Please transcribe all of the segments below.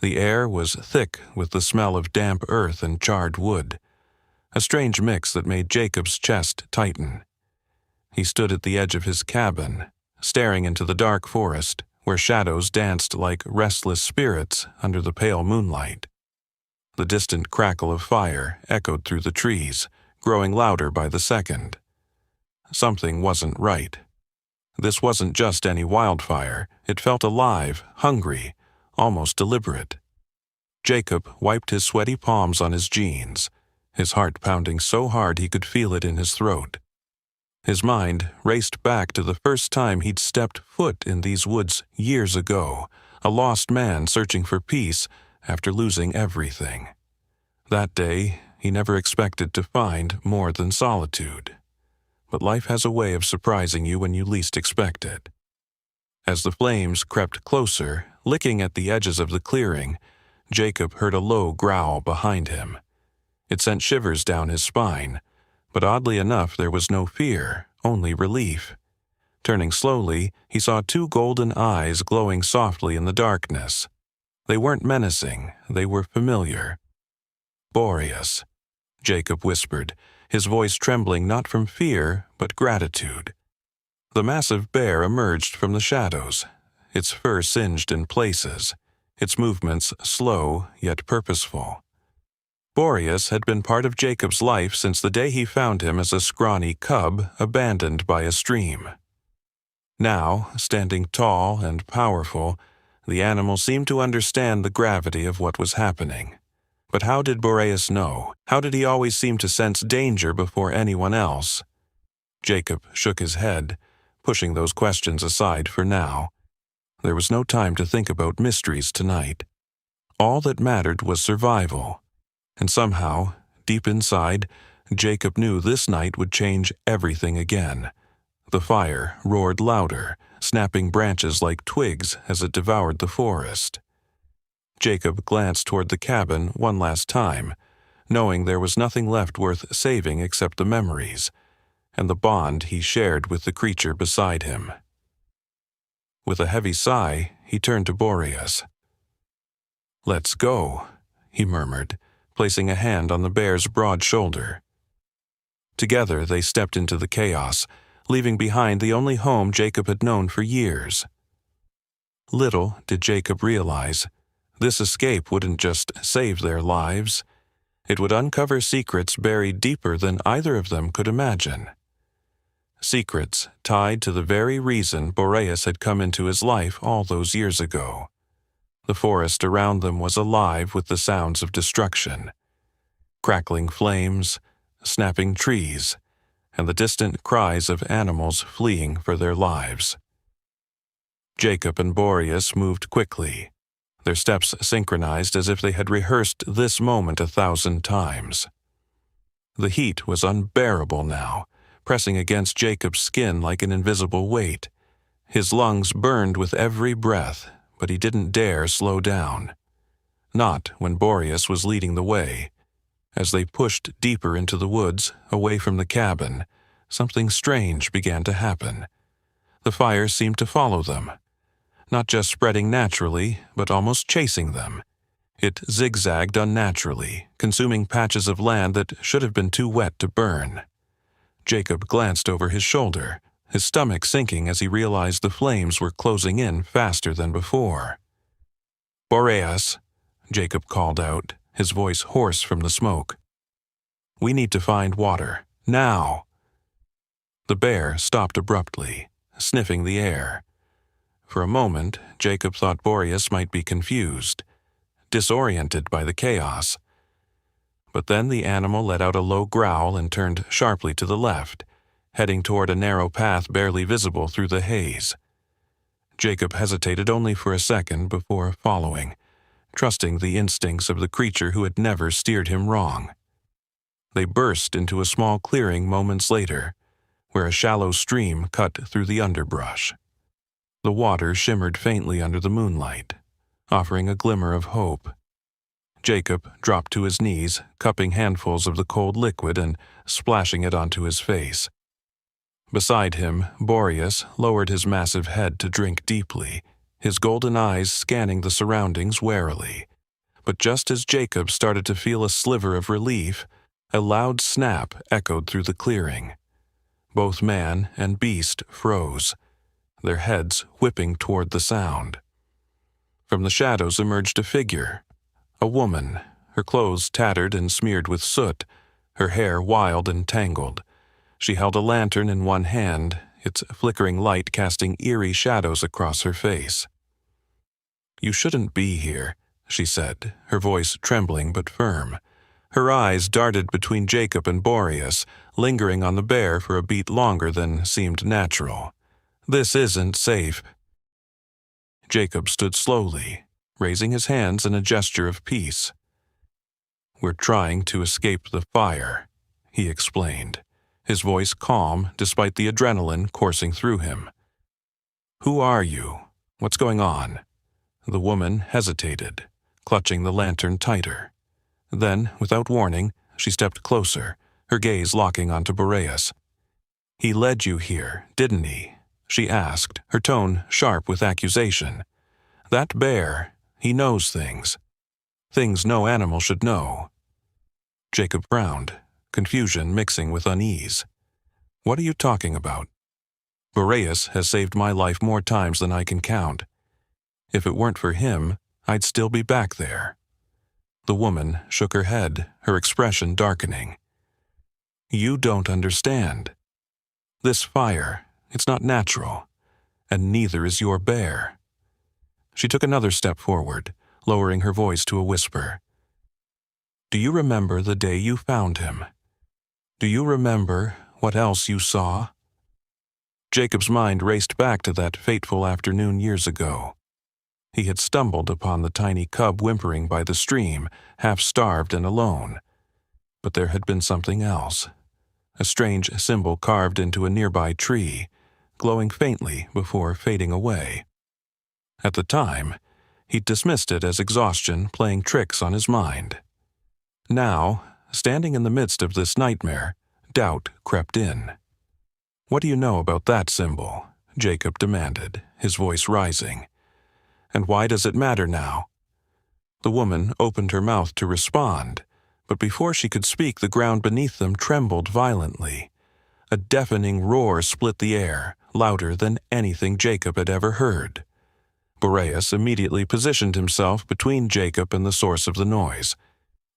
The air was thick with the smell of damp earth and charred wood, a strange mix that made Jacob's chest tighten. He stood at the edge of his cabin, staring into the dark forest, where shadows danced like restless spirits under the pale moonlight. The distant crackle of fire echoed through the trees, growing louder by the second. Something wasn't right. This wasn't just any wildfire. It felt alive, hungry, almost deliberate. Jacob wiped his sweaty palms on his jeans, his heart pounding so hard he could feel it in his throat. His mind raced back to the first time he'd stepped foot in these woods years ago, a lost man searching for peace after losing everything. That day, he never expected to find more than solitude. But life has a way of surprising you when you least expect it. As the flames crept closer, licking at the edges of the clearing, Jacob heard a low growl behind him. It sent shivers down his spine, but oddly enough there was no fear, only relief. Turning slowly, he saw two golden eyes glowing softly in the darkness. They weren't menacing, they were familiar. "Boreas," Jacob whispered, his voice trembling not from fear, but gratitude. The massive bear emerged from the shadows, its fur singed in places, its movements slow yet purposeful. Boreas had been part of Jacob's life since the day he found him as a scrawny cub abandoned by a stream. Now, standing tall and powerful, the animal seemed to understand the gravity of what was happening. But how did Boreas know? How did he always seem to sense danger before anyone else? Jacob shook his head, pushing those questions aside for now. There was no time to think about mysteries tonight. All that mattered was survival. And somehow, deep inside, Jacob knew this night would change everything again. The fire roared louder, snapping branches like twigs as it devoured the forest. Jacob glanced toward the cabin one last time, knowing there was nothing left worth saving except the memories, and the bond he shared with the creature beside him. With a heavy sigh, he turned to Boreas. "Let's go," he murmured, placing a hand on the bear's broad shoulder. Together they stepped into the chaos, leaving behind the only home Jacob had known for years. Little did Jacob realize, this escape wouldn't just save their lives. It would uncover secrets buried deeper than either of them could imagine. Secrets tied to the very reason Boreas had come into his life all those years ago. The forest around them was alive with the sounds of destruction. Crackling flames, snapping trees, and the distant cries of animals fleeing for their lives. Jacob and Boreas moved quickly, their steps synchronized as if they had rehearsed this moment 1,000 times. The heat was unbearable now, pressing against Jacob's skin like an invisible weight. His lungs burned with every breath, but he didn't dare slow down. Not when Boreas was leading the way. As they pushed deeper into the woods, away from the cabin, something strange began to happen. The fire seemed to follow them, not just spreading naturally, but almost chasing them. It zigzagged unnaturally, consuming patches of land that should have been too wet to burn. Jacob glanced over his shoulder, his stomach sinking as he realized the flames were closing in faster than before. "Boreas," Jacob called out, his voice hoarse from the smoke. "We need to find water, now." The bear stopped abruptly, sniffing the air. For a moment, Jacob thought Boreas might be confused, disoriented by the chaos. But then the animal let out a low growl and turned sharply to the left, heading toward a narrow path barely visible through the haze. Jacob hesitated only for a second before following, trusting the instincts of the creature who had never steered him wrong. They burst into a small clearing moments later, where a shallow stream cut through the underbrush. The water shimmered faintly under the moonlight, offering a glimmer of hope. Jacob dropped to his knees, cupping handfuls of the cold liquid and splashing it onto his face. Beside him, Boreas lowered his massive head to drink deeply, his golden eyes scanning the surroundings warily. But just as Jacob started to feel a sliver of relief, a loud snap echoed through the clearing. Both man and beast froze, their heads whipping toward the sound. From the shadows emerged a figure, a woman, her clothes tattered and smeared with soot, her hair wild and tangled. She held a lantern in one hand, its flickering light casting eerie shadows across her face. "You shouldn't be here," she said, her voice trembling but firm. Her eyes darted between Jacob and Boreas, lingering on the bear for a beat longer than seemed natural. "This isn't safe." Jacob stood slowly, raising his hands in a gesture of peace. "We're trying to escape the fire," he explained, his voice calm despite the adrenaline coursing through him. "Who are you? What's going on?" The woman hesitated, clutching the lantern tighter. Then, without warning, she stepped closer, her gaze locking onto Boreas. "He led you here, didn't he?" she asked, her tone sharp with accusation. "That bear, he knows things. Things no animal should know." Jacob frowned, confusion mixing with unease. "What are you talking about?" "Boreas has saved my life more times than I can count. If it weren't for him, I'd still be back there." The woman shook her head, her expression darkening. "You don't understand. This fire, it's not natural, and neither is your bear." She took another step forward, lowering her voice to a whisper. "Do you remember the day you found him? Do you remember what else you saw?" Jacob's mind raced back to that fateful afternoon years ago. He had stumbled upon the tiny cub whimpering by the stream, half-starved and alone. But there had been something else. A strange symbol carved into a nearby tree, glowing faintly before fading away. At the time, he'd dismissed it as exhaustion playing tricks on his mind. Now, standing in the midst of this nightmare, doubt crept in. "What do you know about that symbol?" Jacob demanded, his voice rising. "And why does it matter now?" The woman opened her mouth to respond, but before she could speak, the ground beneath them trembled violently. A deafening roar split the air, louder than anything Jacob had ever heard. Boreas immediately positioned himself between Jacob and the source of the noise,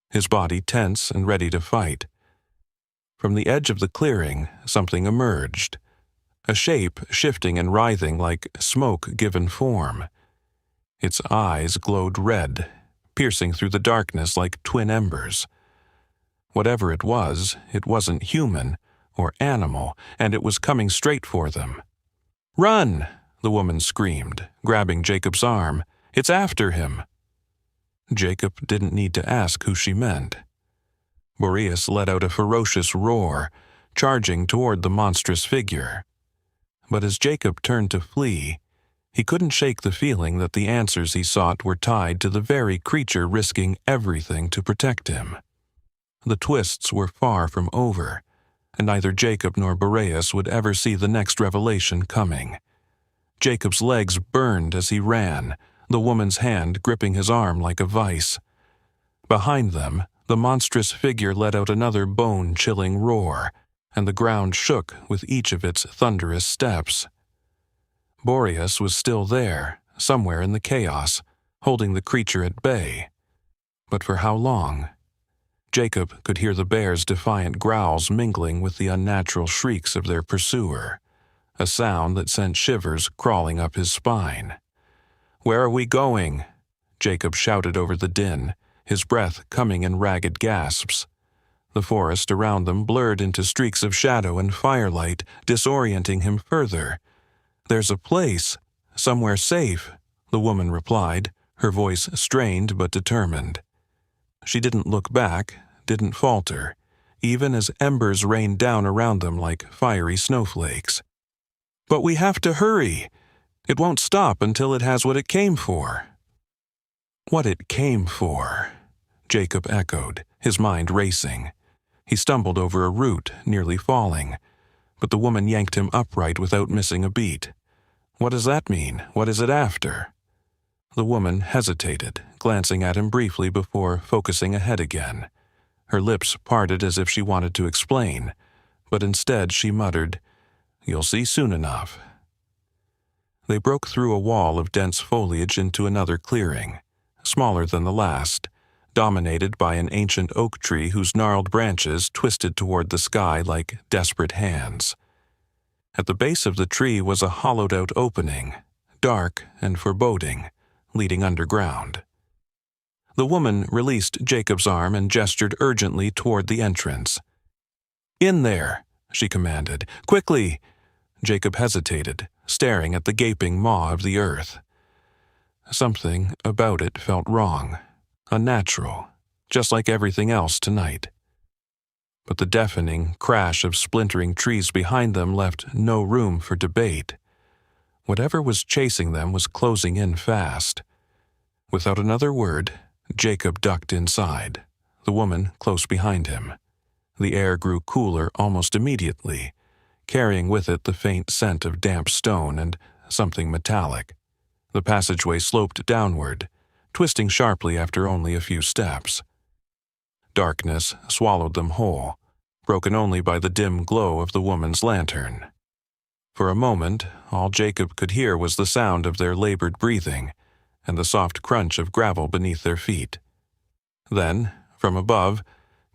his body tense and ready to fight. From the edge of the clearing, something emerged, a shape shifting and writhing like smoke given form. Its eyes glowed red, piercing through the darkness like twin embers. Whatever it wasn't human or animal, and it was coming straight for them. "Run!" the woman screamed, grabbing Jacob's arm. "It's after him!" Jacob didn't need to ask who she meant. Boreas let out a ferocious roar, charging toward the monstrous figure. But as Jacob turned to flee, he couldn't shake the feeling that the answers he sought were tied to the very creature risking everything to protect him. The twists were far from over, and neither Jacob nor Boreas would ever see the next revelation coming. Jacob's legs burned as he ran, the woman's hand gripping his arm like a vice. Behind them, the monstrous figure let out another bone-chilling roar, and the ground shook with each of its thunderous steps. Boreas was still there, somewhere in the chaos, holding the creature at bay. But for how long? Jacob could hear the bear's defiant growls mingling with the unnatural shrieks of their pursuer, a sound that sent shivers crawling up his spine. "Where are we going?" Jacob shouted over the din, his breath coming in ragged gasps. The forest around them blurred into streaks of shadow and firelight, disorienting him further. "There's a place, somewhere safe," the woman replied, her voice strained but determined. She didn't look back, didn't falter, even as embers rained down around them like fiery snowflakes. "But we have to hurry. It won't stop until it has what it came for." "What it came for," Jacob echoed, his mind racing. He stumbled over a root, nearly falling, but the woman yanked him upright without missing a beat. "What does that mean? What is it after?" The woman hesitated, glancing at him briefly before focusing ahead again. Her lips parted as if she wanted to explain, but instead she muttered, "You'll see soon enough." They broke through a wall of dense foliage into another clearing, smaller than the last, dominated by an ancient oak tree whose gnarled branches twisted toward the sky like desperate hands. At the base of the tree was a hollowed-out opening, dark and foreboding, leading underground. The woman released Jacob's arm and gestured urgently toward the entrance. "In there," she commanded. "Quickly!" Jacob hesitated, staring at the gaping maw of the earth. Something about it felt wrong, unnatural, just like everything else tonight. But the deafening crash of splintering trees behind them left no room for debate. Whatever was chasing them was closing in fast. Without another word, Jacob ducked inside, the woman close behind him. The air grew cooler almost immediately, carrying with it the faint scent of damp stone and something metallic. The passageway sloped downward, twisting sharply after only a few steps. Darkness swallowed them whole, broken only by the dim glow of the woman's lantern. For a moment, all Jacob could hear was the sound of their labored breathing and the soft crunch of gravel beneath their feet. Then, from above,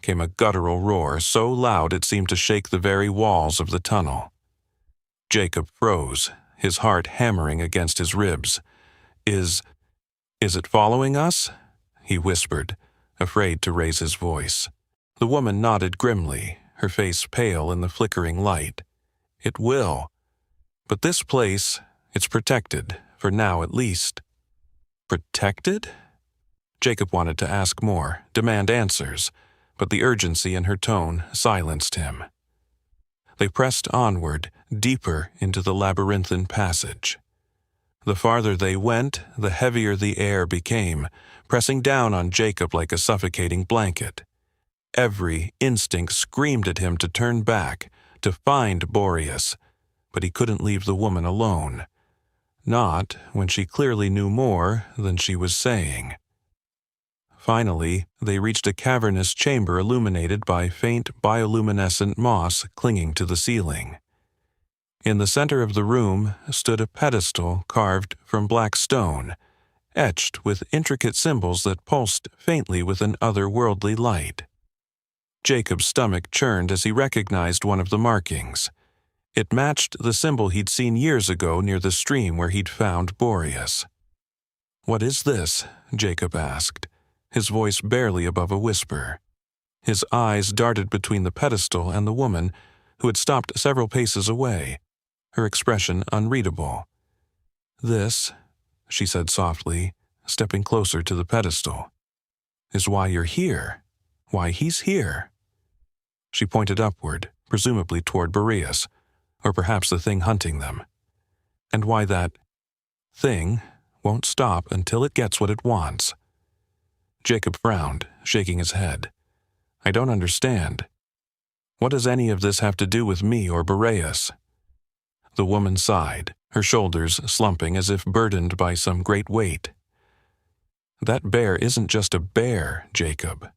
came a guttural roar so loud it seemed to shake the very walls of the tunnel. Jacob froze, his heart hammering against his ribs. Is it following us?" he whispered, afraid to raise his voice. The woman nodded grimly, her face pale in the flickering light. "It will. But this place, it's protected, for now at least." "Protected?" Jacob wanted to ask more, demand answers, but the urgency in her tone silenced him. They pressed onward, deeper into the labyrinthine passage. The farther they went, the heavier the air became, pressing down on Jacob like a suffocating blanket. Every instinct screamed at him to turn back, to find Boreas, but he couldn't leave the woman alone. Not when she clearly knew more than she was saying. Finally, they reached a cavernous chamber illuminated by faint bioluminescent moss clinging to the ceiling. In the center of the room stood a pedestal carved from black stone, etched with intricate symbols that pulsed faintly with an otherworldly light. Jacob's stomach churned as he recognized one of the markings. It matched the symbol he'd seen years ago near the stream where he'd found Boreas. "What is this?" Jacob asked, his voice barely above a whisper. His eyes darted between the pedestal and the woman, who had stopped several paces away, her expression unreadable. "This," she said softly, stepping closer to the pedestal, "is why you're here, why he's here." She pointed upward, presumably toward Boreas, or perhaps the thing hunting them. "And why that thing won't stop until it gets what it wants." Jacob frowned, shaking his head. "I don't understand. What does any of this have to do with me or Boreas?" The woman sighed, her shoulders slumping as if burdened by some great weight. "That bear isn't just a bear, Jacob.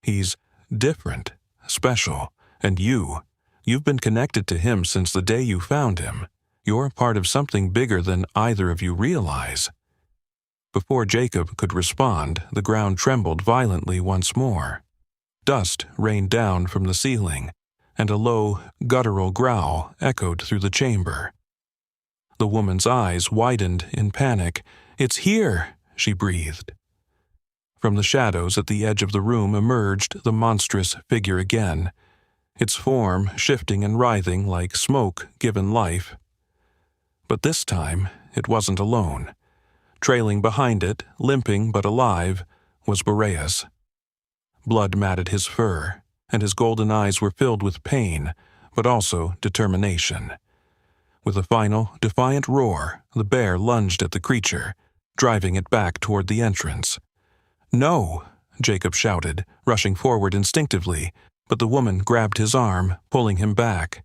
He's different, special, and you've been connected to him since the day you found him. You're a part of something bigger than either of you realize." Before Jacob could respond, the ground trembled violently once more. Dust rained down from the ceiling, and a low, guttural growl echoed through the chamber. The woman's eyes widened in panic. "It's here!" she breathed. From the shadows at the edge of the room emerged the monstrous figure again, its form shifting and writhing like smoke given life. But this time it wasn't alone. Trailing behind it, limping but alive, was Boreas. Blood matted his fur, and his golden eyes were filled with pain, but also determination. With a final, defiant roar, the bear lunged at the creature, driving it back toward the entrance. "No!" Jacob shouted, rushing forward instinctively, but the woman grabbed his arm, pulling him back.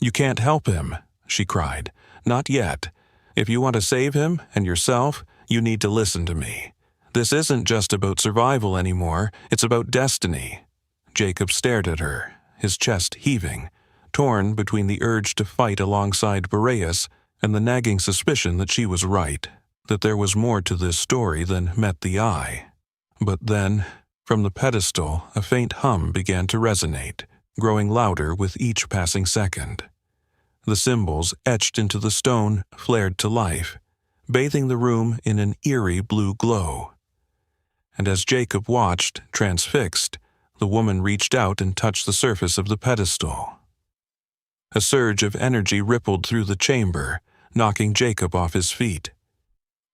"You can't help him," she cried. "Not yet. If you want to save him and yourself, you need to listen to me. This isn't just about survival anymore, it's about destiny." Jacob stared at her, his chest heaving, torn between the urge to fight alongside Boreas and the nagging suspicion that she was right, that there was more to this story than met the eye. But then, from the pedestal, a faint hum began to resonate, growing louder with each passing second. The symbols etched into the stone flared to life, bathing the room in an eerie blue glow. And as Jacob watched, transfixed, the woman reached out and touched the surface of the pedestal. A surge of energy rippled through the chamber, knocking Jacob off his feet.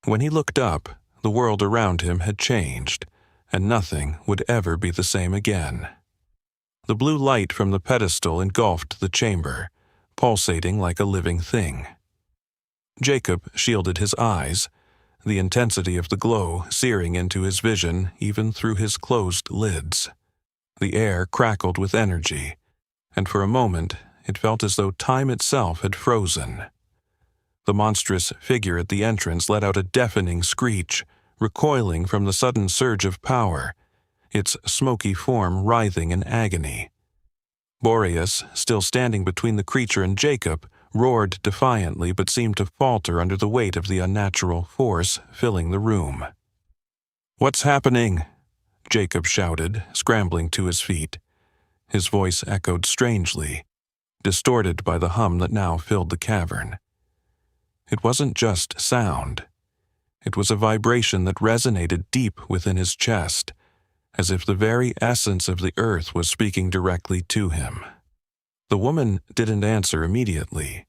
When he looked up, the world around him had changed, and nothing would ever be the same again. The blue light from the pedestal engulfed the chamber, pulsating like a living thing. Jacob shielded his eyes, the intensity of the glow searing into his vision even through his closed lids. The air crackled with energy, and for a moment it felt as though time itself had frozen. The monstrous figure at the entrance let out a deafening screech, recoiling from the sudden surge of power, its smoky form writhing in agony. Boreas, still standing between the creature and Jacob, roared defiantly but seemed to falter under the weight of the unnatural force filling the room. "What's happening?" Jacob shouted, scrambling to his feet. His voice echoed strangely, distorted by the hum that now filled the cavern. It wasn't just sound. It was a vibration that resonated deep within his chest, as if the very essence of the earth was speaking directly to him. The woman didn't answer immediately.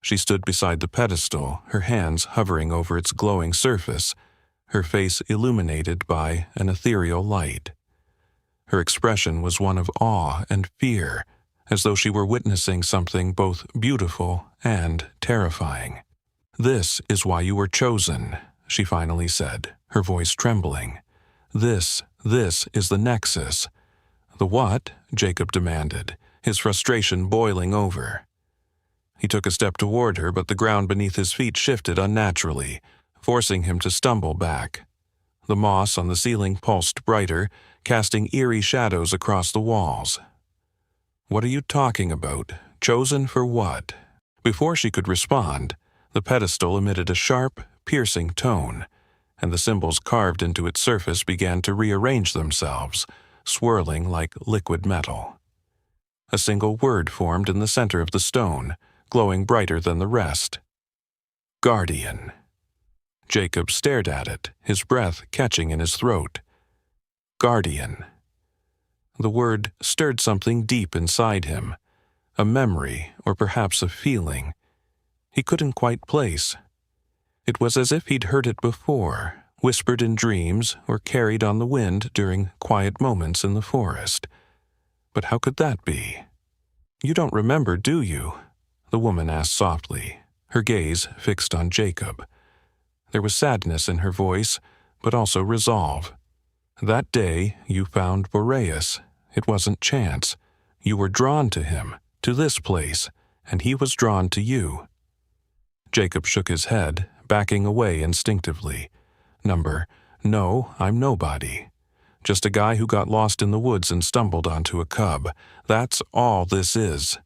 She stood beside the pedestal, her hands hovering over its glowing surface, her face illuminated by an ethereal light. Her expression was one of awe and fear, as though she were witnessing something both beautiful and terrifying. "This is why you were chosen," she finally said, her voice trembling. This is the Nexus." "The what?" Jacob demanded, his frustration boiling over. He took a step toward her, but the ground beneath his feet shifted unnaturally, forcing him to stumble back. The moss on the ceiling pulsed brighter, casting eerie shadows across the walls. "What are you talking about? Chosen for what?" Before she could respond, the pedestal emitted a sharp, piercing tone, and the symbols carved into its surface began to rearrange themselves, swirling like liquid metal. A single word formed in the center of the stone, glowing brighter than the rest. "Guardian." Jacob stared at it, his breath catching in his throat. Guardian. The word stirred something deep inside him, a memory or perhaps a feeling he couldn't quite place. It was as if he'd heard it before, whispered in dreams or carried on the wind during quiet moments in the forest. But how could that be? "You don't remember, do you?" the woman asked softly, her gaze fixed on Jacob. There was sadness in her voice, but also resolve. "That day you found Boreas. It wasn't chance. You were drawn to him, to this place, and he was drawn to you." Jacob shook his head, backing away instinctively. No, I'm nobody. Just a guy who got lost in the woods and stumbled onto a cub. That's all this is."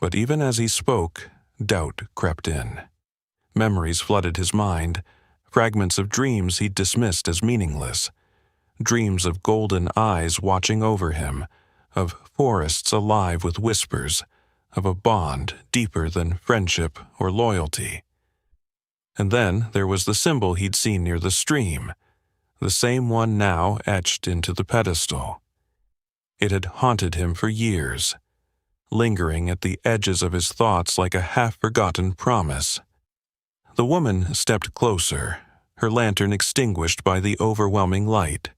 But even as he spoke, doubt crept in. Memories flooded his mind, fragments of dreams he'd dismissed as meaningless. Dreams of golden eyes watching over him, of forests alive with whispers, of a bond deeper than friendship or loyalty. And then there was the symbol he'd seen near the stream, the same one now etched into the pedestal. It had haunted him for years, lingering at the edges of his thoughts like a half-forgotten promise. The woman stepped closer, her lantern extinguished by the overwhelming light.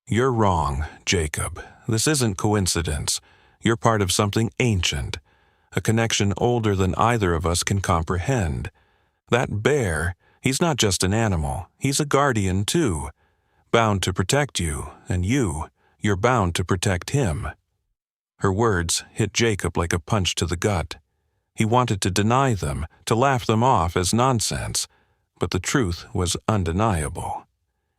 "You're wrong, Jacob. This isn't coincidence. You're part of something ancient, a connection older than either of us can comprehend. That bear, he's not just an animal, he's a guardian too, bound to protect you, and you're bound to protect him." Her words hit Jacob like a punch to the gut. He wanted to deny them, to laugh them off as nonsense, but the truth was undeniable.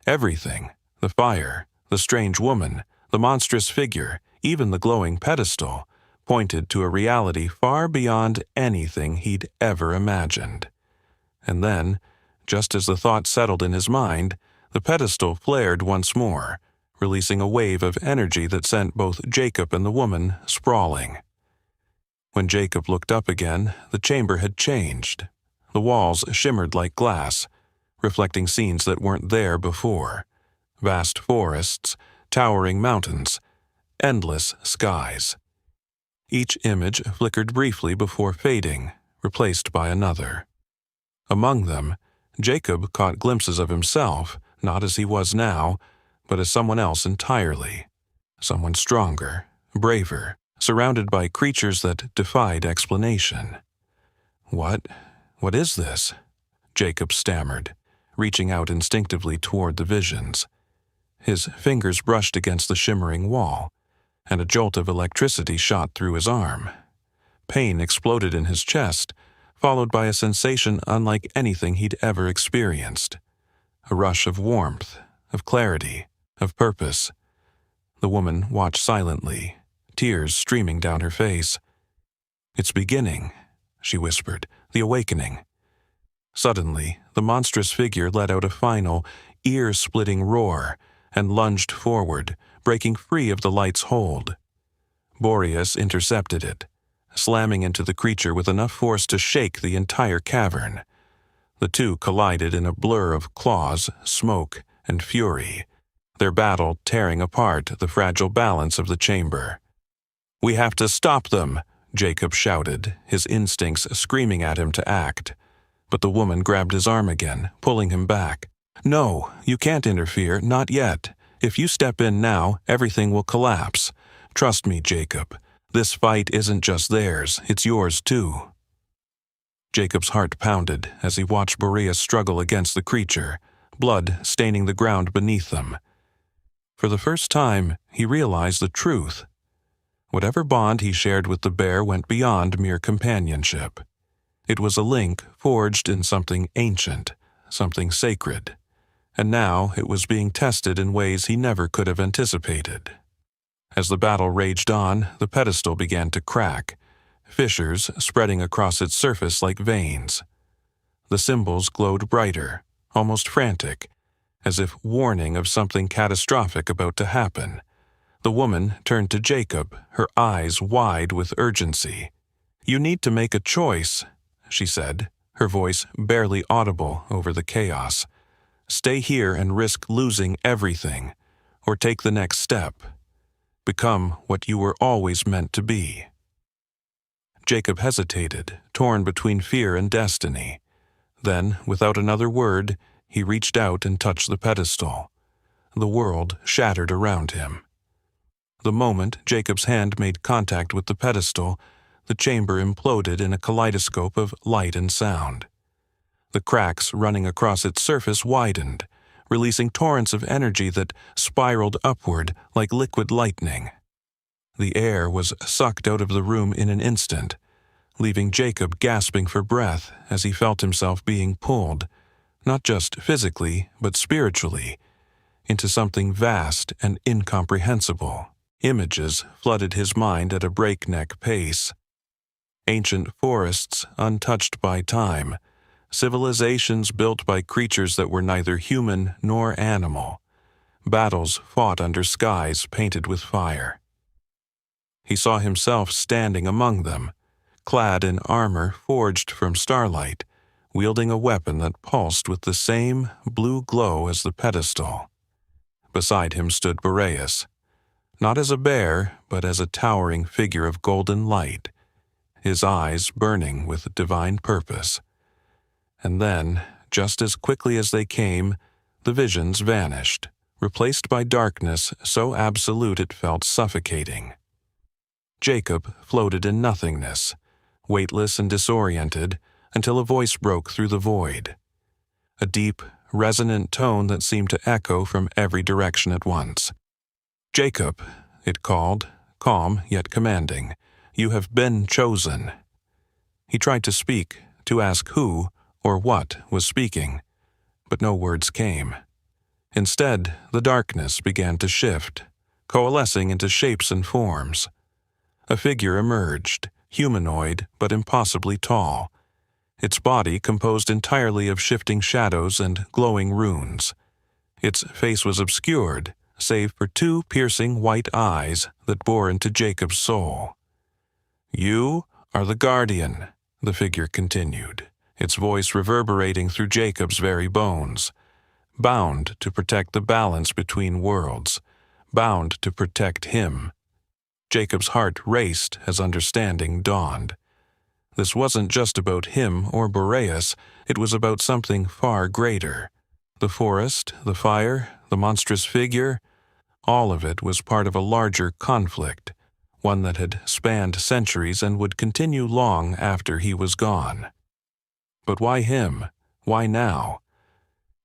Everything, the fire, the strange woman, the monstrous figure, even the glowing pedestal, pointed to a reality far beyond anything he'd ever imagined. And then, just as the thought settled in his mind, the pedestal flared once more, releasing a wave of energy that sent both Jacob and the woman sprawling. When Jacob looked up again, the chamber had changed. The walls shimmered like glass, reflecting scenes that weren't there before. Vast forests, towering mountains, endless skies. Each image flickered briefly before fading, replaced by another. Among them, Jacob caught glimpses of himself, not as he was now, but as someone else entirely. Someone stronger, braver, surrounded by creatures that defied explanation. What is this? Jacob stammered, reaching out instinctively toward the visions. His fingers brushed against the shimmering wall, and a jolt of electricity shot through his arm. Pain exploded in his chest, followed by a sensation unlike anything he'd ever experienced. A rush of warmth, of clarity, of purpose. The woman watched silently, tears streaming down her face. "It's beginning," she whispered, "the awakening." Suddenly, the monstrous figure let out a final, ear-splitting roar and lunged forward, breaking free of the light's hold. Boreas intercepted it, slamming into the creature with enough force to shake the entire cavern. The two collided in a blur of claws, smoke, and fury, their battle tearing apart the fragile balance of the chamber. "We have to stop them," Jacob shouted, his instincts screaming at him to act. But the woman grabbed his arm again, pulling him back. "No, you can't interfere, not yet. If you step in now, everything will collapse. Trust me, Jacob. This fight isn't just theirs, it's yours too." Jacob's heart pounded as he watched Boreas struggle against the creature, blood staining the ground beneath them. For the first time, he realized the truth. Whatever bond he shared with the bear went beyond mere companionship. It was a link forged in something ancient, something sacred, and now it was being tested in ways he never could have anticipated. As the battle raged on, the pedestal began to crack, fissures spreading across its surface like veins. The symbols glowed brighter, almost frantic, as if warning of something catastrophic about to happen. The woman turned to Jacob, her eyes wide with urgency. "You need to make a choice," she said, her voice barely audible over the chaos. "Stay here and risk losing everything, or take the next step. Become what you were always meant to be." Jacob hesitated, torn between fear and destiny. Then, without another word, he reached out and touched the pedestal. The world shattered around him. The moment Jacob's hand made contact with the pedestal, the chamber imploded in a kaleidoscope of light and sound. The cracks running across its surface widened, releasing torrents of energy that spiraled upward like liquid lightning. The air was sucked out of the room in an instant, leaving Jacob gasping for breath as he felt himself being pulled, not just physically, but spiritually, into something vast and incomprehensible. Images flooded his mind at a breakneck pace. Ancient forests untouched by time, civilizations built by creatures that were neither human nor animal, battles fought under skies painted with fire. He saw himself standing among them, clad in armor forged from starlight, wielding a weapon that pulsed with the same blue glow as the pedestal. Beside him stood Boreas, not as a bear, but as a towering figure of golden light, his eyes burning with divine purpose. And then, just as quickly as they came, the visions vanished, replaced by darkness so absolute it felt suffocating. Jacob floated in nothingness, weightless and disoriented, until a voice broke through the void. A deep, resonant tone that seemed to echo from every direction at once. "Jacob," it called, calm yet commanding, "you have been chosen." He tried to speak, to ask who or what was speaking, but no words came. Instead, the darkness began to shift, coalescing into shapes and forms. A figure emerged, humanoid but impossibly tall, its body composed entirely of shifting shadows and glowing runes. Its face was obscured, save for two piercing white eyes that bore into Jacob's soul. "You are the Guardian," the figure continued, its voice reverberating through Jacob's very bones. "Bound to protect the balance between worlds, bound to protect him." Jacob's heart raced as understanding dawned. This wasn't just about him or Boreas, it was about something far greater. The forest, the fire, the monstrous figure, all of it was part of a larger conflict, one that had spanned centuries and would continue long after he was gone. But why him? Why now?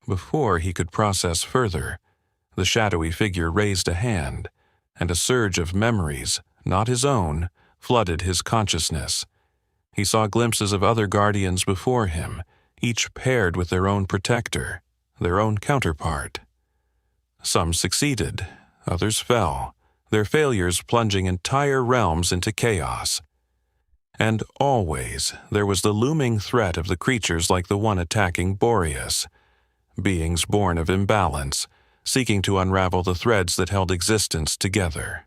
Before he could process further, the shadowy figure raised a hand, and a surge of memories, not his own, flooded his consciousness. He saw glimpses of other guardians before him, each paired with their own protector, their own counterpart. Some succeeded, others fell, their failures plunging entire realms into chaos. And always there was the looming threat of the creatures like the one attacking Boreas, beings born of imbalance, seeking to unravel the threads that held existence together.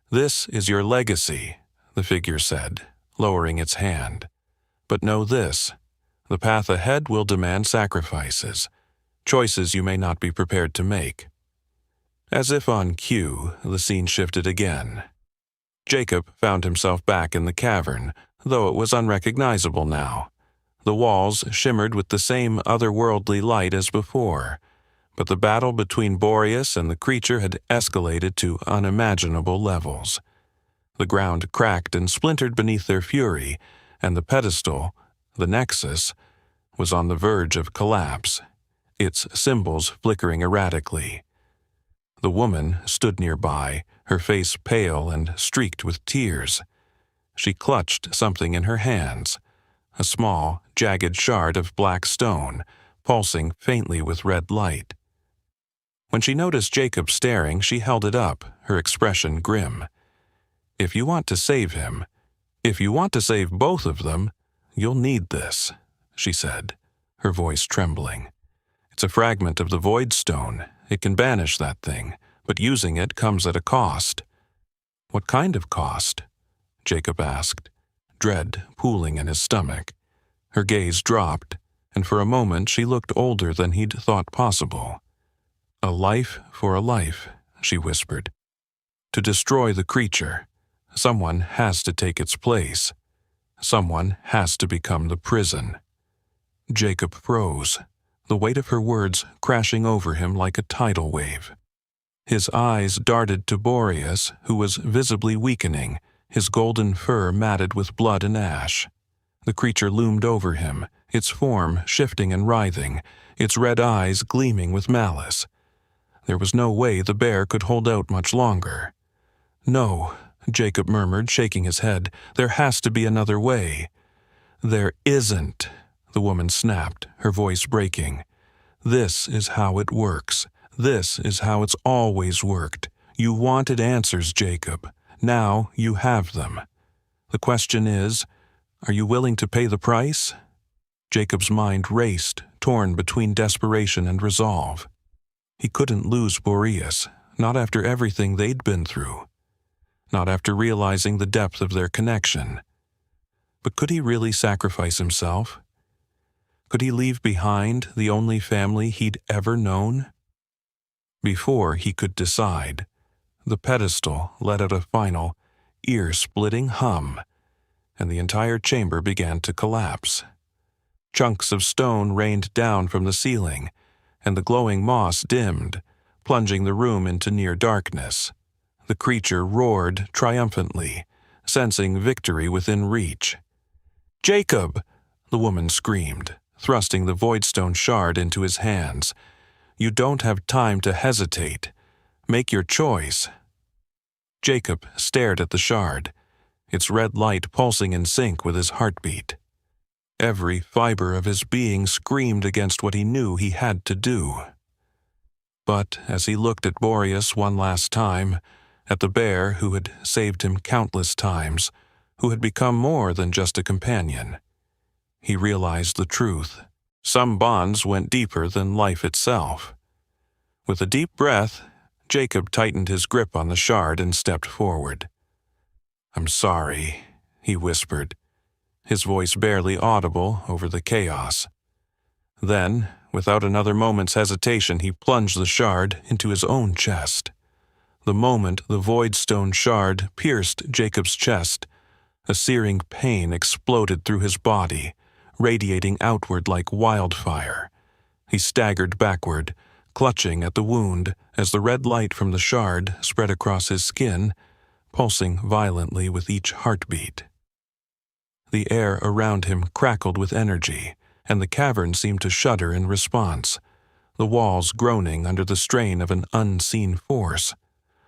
"This is your legacy," the figure said, lowering its hand. "But know this, the path ahead will demand sacrifices, choices you may not be prepared to make." As if on cue, the scene shifted again. Jacob found himself back in the cavern, though it was unrecognizable now. The walls shimmered with the same otherworldly light as before, but the battle between Boreas and the creature had escalated to unimaginable levels. The ground cracked and splintered beneath their fury, and the pedestal, the nexus, was on the verge of collapse, its symbols flickering erratically. The woman stood nearby, her face pale and streaked with tears. She clutched something in her hands, a small, jagged shard of black stone, pulsing faintly with red light. When she noticed Jacob staring, she held it up, her expression grim. "If you want to save him, if you want to save both of them, you'll need this," she said, her voice trembling. "It's a fragment of the Void Stone. It can banish that thing, but using it comes at a cost." "What kind of cost?" Jacob asked, dread pooling in his stomach. Her gaze dropped, and for a moment she looked older than he'd thought possible. "A life for a life," she whispered. "To destroy the creature, someone has to take its place. Someone has to become the prison." Jacob froze, the weight of her words crashing over him like a tidal wave. His eyes darted to Boreas, who was visibly weakening, his golden fur matted with blood and ash. The creature loomed over him, its form shifting and writhing, its red eyes gleaming with malice. There was no way the bear could hold out much longer. "No," Jacob murmured, shaking his head. "There has to be another way." "There isn't," the woman snapped, her voice breaking. "This is how it works. This is how it's always worked. You wanted answers, Jacob. Now you have them. The question is, are you willing to pay the price?" Jacob's mind raced, torn between desperation and resolve. He couldn't lose Boreas, not after everything they'd been through. Not after realizing the depth of their connection. But could he really sacrifice himself? Could he leave behind the only family he'd ever known? Before he could decide, the pedestal let out a final, ear-splitting hum, and the entire chamber began to collapse. Chunks of stone rained down from the ceiling, and the glowing moss dimmed, plunging the room into near darkness. The creature roared triumphantly, sensing victory within reach. "Jacob!" the woman screamed, thrusting the voidstone shard into his hands. "You don't have time to hesitate. Make your choice." Jacob stared at the shard, its red light pulsing in sync with his heartbeat. Every fiber of his being screamed against what he knew he had to do. But as he looked at Boreas one last time, at the bear who had saved him countless times, who had become more than just a companion, he realized the truth. Some bonds went deeper than life itself. With a deep breath, Jacob tightened his grip on the shard and stepped forward. "I'm sorry," he whispered, his voice barely audible over the chaos. Then, without another moment's hesitation, he plunged the shard into his own chest. The moment the void stone shard pierced Jacob's chest, a searing pain exploded through his body, radiating outward like wildfire. He staggered backward, clutching at the wound as the red light from the shard spread across his skin, pulsing violently with each heartbeat. The air around him crackled with energy, and the cavern seemed to shudder in response, the walls groaning under the strain of an unseen force.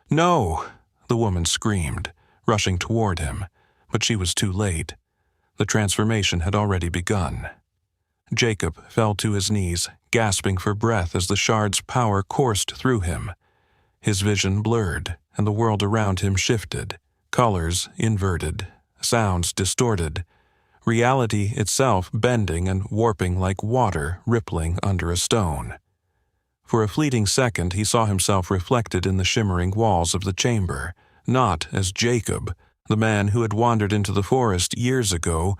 "No!" the woman screamed, rushing toward him, but she was too late. The transformation had already begun. Jacob fell to his knees, gasping for breath as the shard's power coursed through him. His vision blurred, and the world around him shifted, colors inverted, sounds distorted, reality itself bending and warping like water rippling under a stone. For a fleeting second he saw himself reflected in the shimmering walls of the chamber, not as Jacob, the man who had wandered into the forest years ago,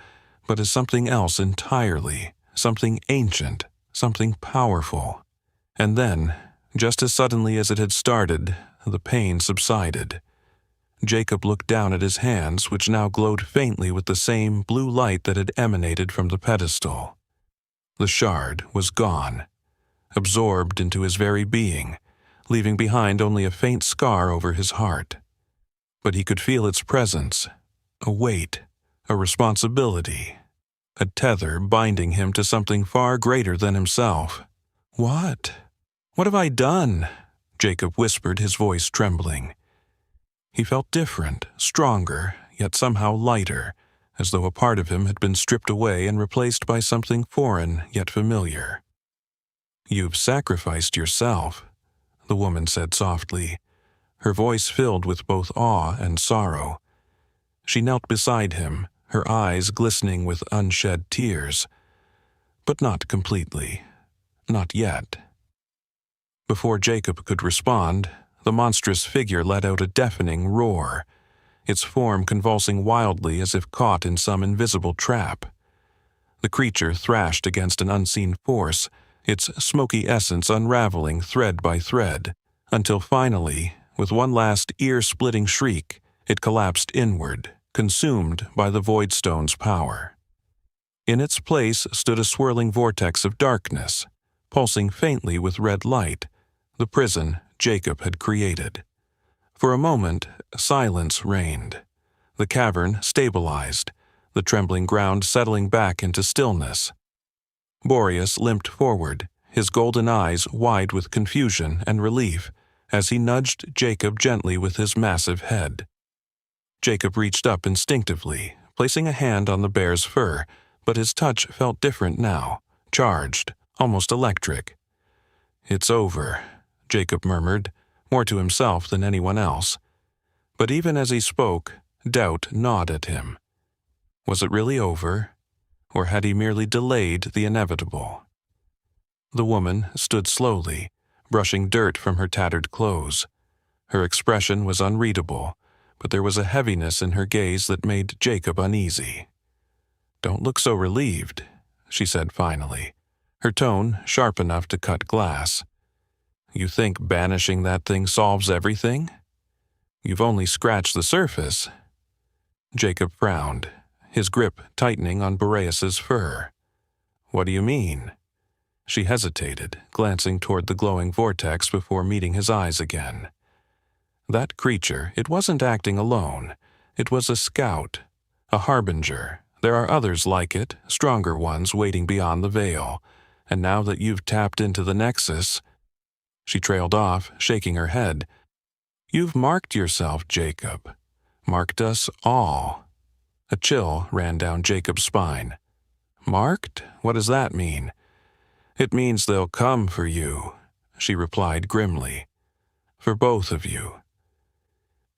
but as something else entirely, something ancient, something powerful. And then, just as suddenly as it had started, the pain subsided. Jacob looked down at his hands, which now glowed faintly with the same blue light that had emanated from the pedestal. The shard was gone, absorbed into his very being, leaving behind only a faint scar over his heart. But he could feel its presence, a weight, a responsibility, a tether binding him to something far greater than himself. "What? What have I done?" Jacob whispered, his voice trembling. He felt different, stronger, yet somehow lighter, as though a part of him had been stripped away and replaced by something foreign yet familiar. "You've sacrificed yourself," the woman said softly, her voice filled with both awe and sorrow. She knelt beside him, her eyes glistening with unshed tears. But not completely. Not yet. Before Jacob could respond, the monstrous figure let out a deafening roar, its form convulsing wildly as if caught in some invisible trap. The creature thrashed against an unseen force, its smoky essence unraveling thread by thread, until finally, with one last ear-splitting shriek, it collapsed inward, consumed by the void stone's power. In its place stood a swirling vortex of darkness, pulsing faintly with red light, the prison Jacob had created. For a moment, silence reigned. The cavern stabilized, the trembling ground settling back into stillness. Boreas limped forward, his golden eyes wide with confusion and relief, as he nudged Jacob gently with his massive head. Jacob reached up instinctively, placing a hand on the bear's fur, but his touch felt different now, charged, almost electric. "It's over," Jacob murmured, more to himself than anyone else. But even as he spoke, doubt gnawed at him. Was it really over, or had he merely delayed the inevitable? The woman stood slowly, brushing dirt from her tattered clothes. Her expression was unreadable, but there was a heaviness in her gaze that made Jacob uneasy. "Don't look so relieved," she said finally, her tone sharp enough to cut glass. "You think banishing that thing solves everything? You've only scratched the surface." Jacob frowned, his grip tightening on Boreas's fur. "What do you mean?" She hesitated, glancing toward the glowing vortex before meeting his eyes again. That creature, it wasn't acting alone. It was a scout, a harbinger. There are others like it, stronger ones waiting beyond the veil. And now that you've tapped into the nexus— She trailed off, shaking her head. "You've marked yourself, Jacob. Marked us all." A chill ran down Jacob's spine. "Marked? What does that mean?" "It means they'll come for you," she replied grimly. For both of you.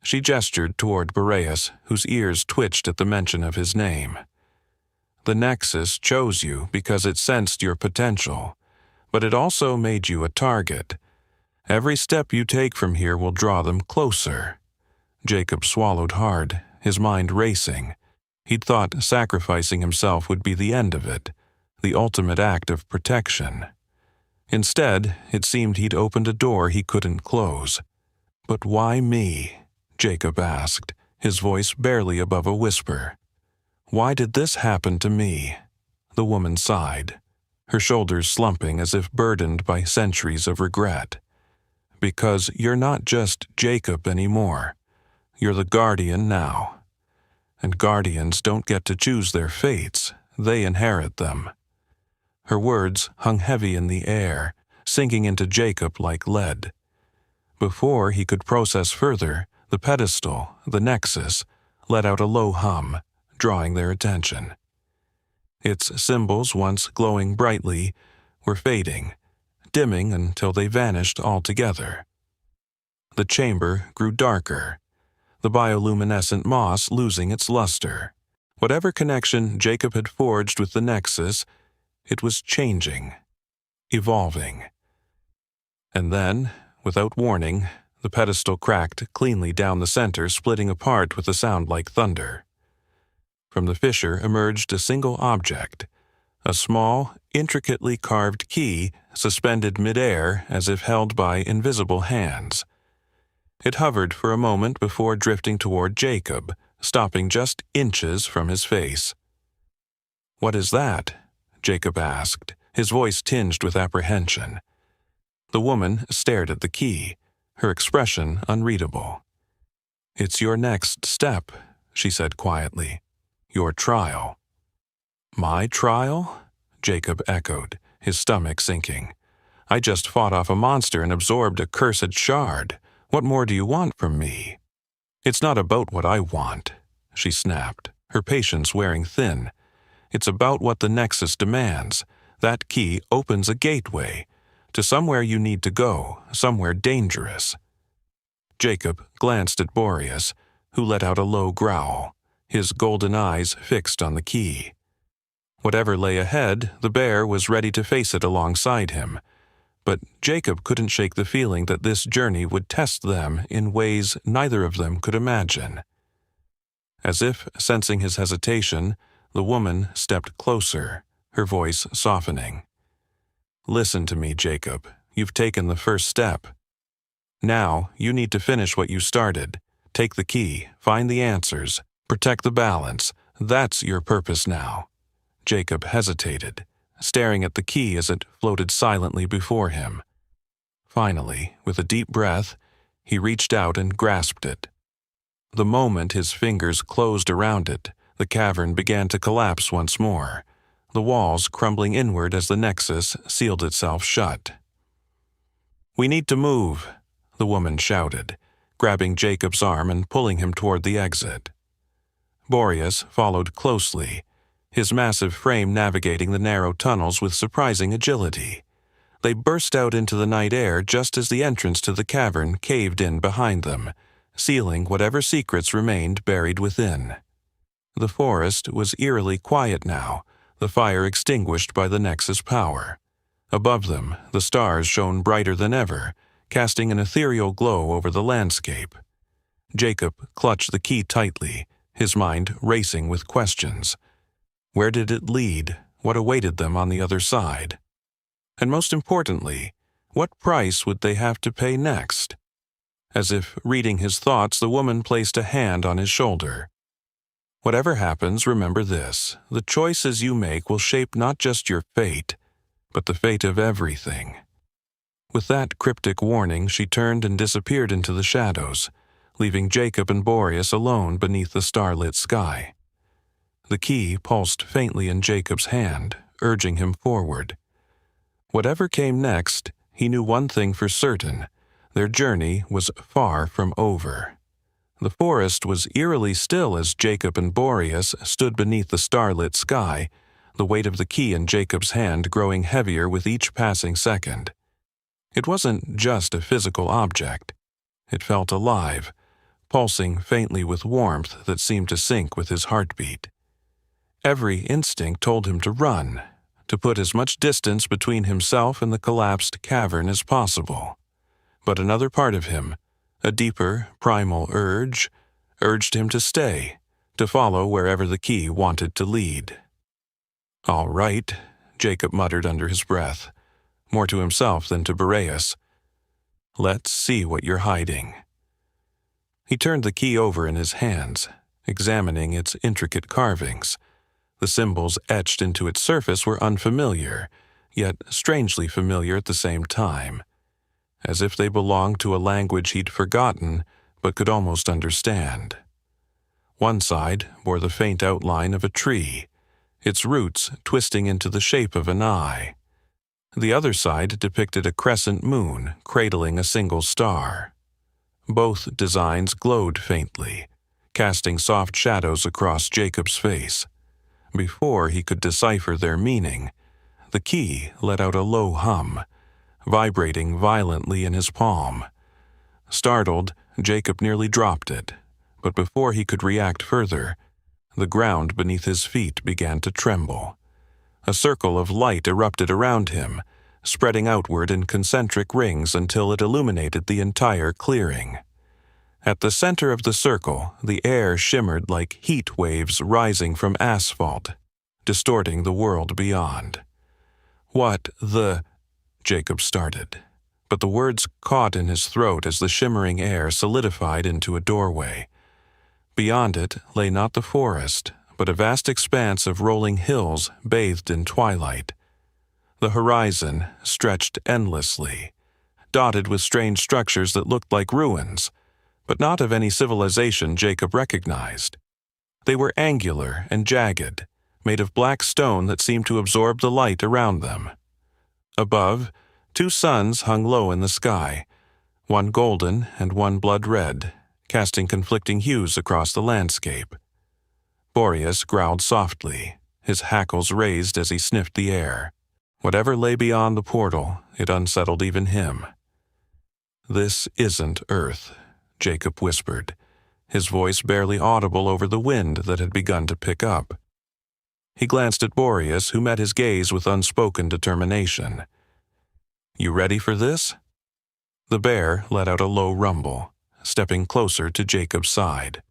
She gestured toward Boreas, whose ears twitched at the mention of his name. The Nexus chose you because it sensed your potential, but it also made you a target. Every step you take from here will draw them closer. Jacob swallowed hard, his mind racing. He'd thought sacrificing himself would be the end of it, the ultimate act of protection. Instead, it seemed he'd opened a door he couldn't close. But why me? Jacob asked, his voice barely above a whisper. Why did this happen to me? The woman sighed, her shoulders slumping as if burdened by centuries of regret. Because you're not just Jacob anymore. You're the guardian now. And guardians don't get to choose their fates, they inherit them. Her words hung heavy in the air, sinking into Jacob like lead. Before he could process further, the pedestal, the Nexus, let out a low hum, drawing their attention. Its symbols, once glowing brightly, were fading, dimming until they vanished altogether. The chamber grew darker, the bioluminescent moss losing its luster. Whatever connection Jacob had forged with the Nexus, it was changing, evolving. And then, without warning, the pedestal cracked cleanly down the center, splitting apart with a sound like thunder. From the fissure emerged a single object, a small, intricately carved key suspended midair as if held by invisible hands. It hovered for a moment before drifting toward Jacob, stopping just inches from his face. "What is that?" Jacob asked, his voice tinged with apprehension. The woman stared at the key, her expression unreadable. "It's your next step," she said quietly. "Your trial." "My trial?" Jacob echoed, his stomach sinking. "I just fought off a monster and absorbed a cursed shard. What more do you want from me?" "It's not about what I want," she snapped, her patience wearing thin. "It's about what the Nexus demands. That key opens a gateway to somewhere you need to go, somewhere dangerous." Jacob glanced at Boreas, who let out a low growl, his golden eyes fixed on the key. Whatever lay ahead, the bear was ready to face it alongside him. But Jacob couldn't shake the feeling that this journey would test them in ways neither of them could imagine. As if sensing his hesitation, the woman stepped closer, her voice softening. "Listen to me, Jacob. You've taken the first step. Now, you need to finish what you started. Take the key, find the answers, protect the balance. That's your purpose now." Jacob hesitated, staring at the key as it floated silently before him. Finally, with a deep breath, he reached out and grasped it. The moment his fingers closed around it, the cavern began to collapse once more, the walls crumbling inward as the Nexus sealed itself shut. "We need to move," the woman shouted, grabbing Jacob's arm and pulling him toward the exit. Boreas followed closely, his massive frame navigating the narrow tunnels with surprising agility. They burst out into the night air just as the entrance to the cavern caved in behind them, sealing whatever secrets remained buried within. The forest was eerily quiet now, the fire extinguished by the Nexus power. Above them, the stars shone brighter than ever, casting an ethereal glow over the landscape. Jacob clutched the key tightly, his mind racing with questions. Where did it lead? What awaited them on the other side? And most importantly, what price would they have to pay next? As if reading his thoughts, the woman placed a hand on his shoulder. "Whatever happens, remember this. The choices you make will shape not just your fate, but the fate of everything." With that cryptic warning, she turned and disappeared into the shadows, leaving Jacob and Boreas alone beneath the starlit sky. The key pulsed faintly in Jacob's hand, urging him forward. Whatever came next, he knew one thing for certain. Their journey was far from over. The forest was eerily still as Jacob and Boreas stood beneath the starlit sky, the weight of the key in Jacob's hand growing heavier with each passing second. It wasn't just a physical object. It felt alive, pulsing faintly with warmth that seemed to sync with his heartbeat. Every instinct told him to run, to put as much distance between himself and the collapsed cavern as possible. But another part of him, a deeper, primal urge, urged him to stay, to follow wherever the key wanted to lead. "All right," Jacob muttered under his breath, more to himself than to Boreas. "Let's see what you're hiding." He turned the key over in his hands, examining its intricate carvings. The symbols etched into its surface were unfamiliar, yet strangely familiar at the same time, as if they belonged to a language he'd forgotten but could almost understand. One side bore the faint outline of a tree, its roots twisting into the shape of an eye. The other side depicted a crescent moon cradling a single star. Both designs glowed faintly, casting soft shadows across Jacob's face. Before he could decipher their meaning, the key let out a low hum, vibrating violently in his palm. Startled, Jacob nearly dropped it, but before he could react further, the ground beneath his feet began to tremble. A circle of light erupted around him, spreading outward in concentric rings until it illuminated the entire clearing. At the center of the circle, the air shimmered like heat waves rising from asphalt, distorting the world beyond. "What the—" Jacob started, but the words caught in his throat as the shimmering air solidified into a doorway. Beyond it lay not the forest, but a vast expanse of rolling hills bathed in twilight. The horizon stretched endlessly, dotted with strange structures that looked like ruins, but not of any civilization Jacob recognized. They were angular and jagged, made of black stone that seemed to absorb the light around them. Above, 2 suns hung low in the sky, one golden and one blood-red, casting conflicting hues across the landscape. Boreas growled softly, his hackles raised as he sniffed the air. Whatever lay beyond the portal, it unsettled even him. "This isn't Earth," Jacob whispered, his voice barely audible over the wind that had begun to pick up. He glanced at Boreas, who met his gaze with unspoken determination. "You ready for this?" The bear let out a low rumble, stepping closer to Jacob's side.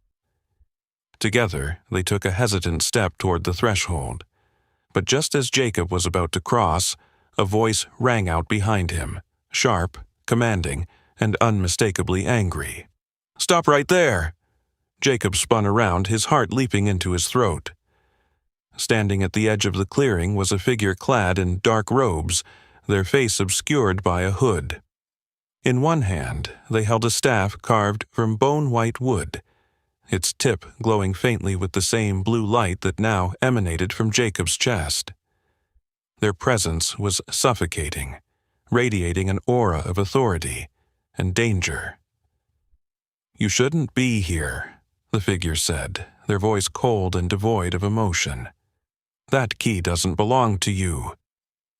Together, they took a hesitant step toward the threshold. But just as Jacob was about to cross, a voice rang out behind him, sharp, commanding, and unmistakably angry. "Stop right there!" Jacob spun around, his heart leaping into his throat. Standing at the edge of the clearing was a figure clad in dark robes, their face obscured by a hood. In one hand, they held a staff carved from bone-white wood, its tip glowing faintly with the same blue light that now emanated from Jacob's chest. Their presence was suffocating, radiating an aura of authority and danger. "You shouldn't be here," the figure said, their voice cold and devoid of emotion. "That key doesn't belong to you."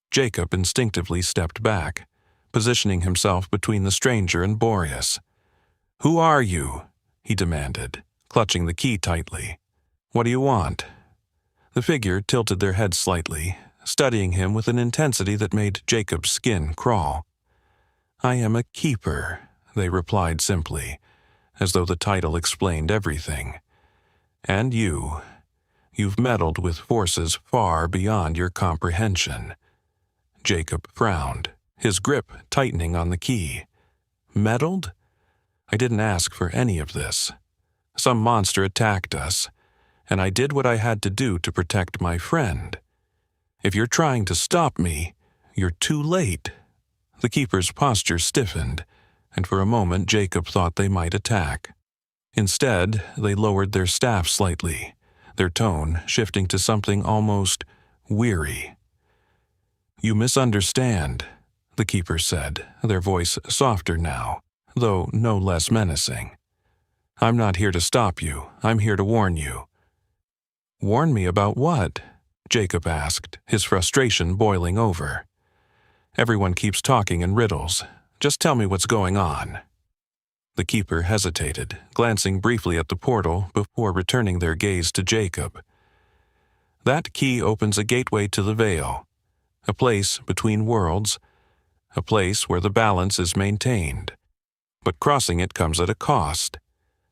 Jacob instinctively stepped back, positioning himself between the stranger and Boreas. "Who are you?" he demanded, clutching the key tightly. "What do you want?" The figure tilted their head slightly, studying him with an intensity that made Jacob's skin crawl. "I am a keeper," they replied simply, as though the title explained everything. "And you've meddled with forces far beyond your comprehension." Jacob frowned, his grip tightening on the key. "Meddled? I didn't ask for any of this. Some monster attacked us, and I did what I had to do to protect my friend. If you're trying to stop me, you're too late." The keeper's posture stiffened, and for a moment Jacob thought they might attack. Instead, they lowered their staff slightly, their tone shifting to something almost weary. "You misunderstand," the keeper said, their voice softer now, though no less menacing. "I'm not here to stop you. I'm here to warn you." "Warn me about what?" Jacob asked, his frustration boiling over. Everyone keeps talking in riddles. Just tell me what's going on." The keeper hesitated, glancing briefly at the portal before returning their gaze to Jacob. "That key opens a gateway to the Veil, a place between worlds, a place where the balance is maintained. But crossing it comes at a cost.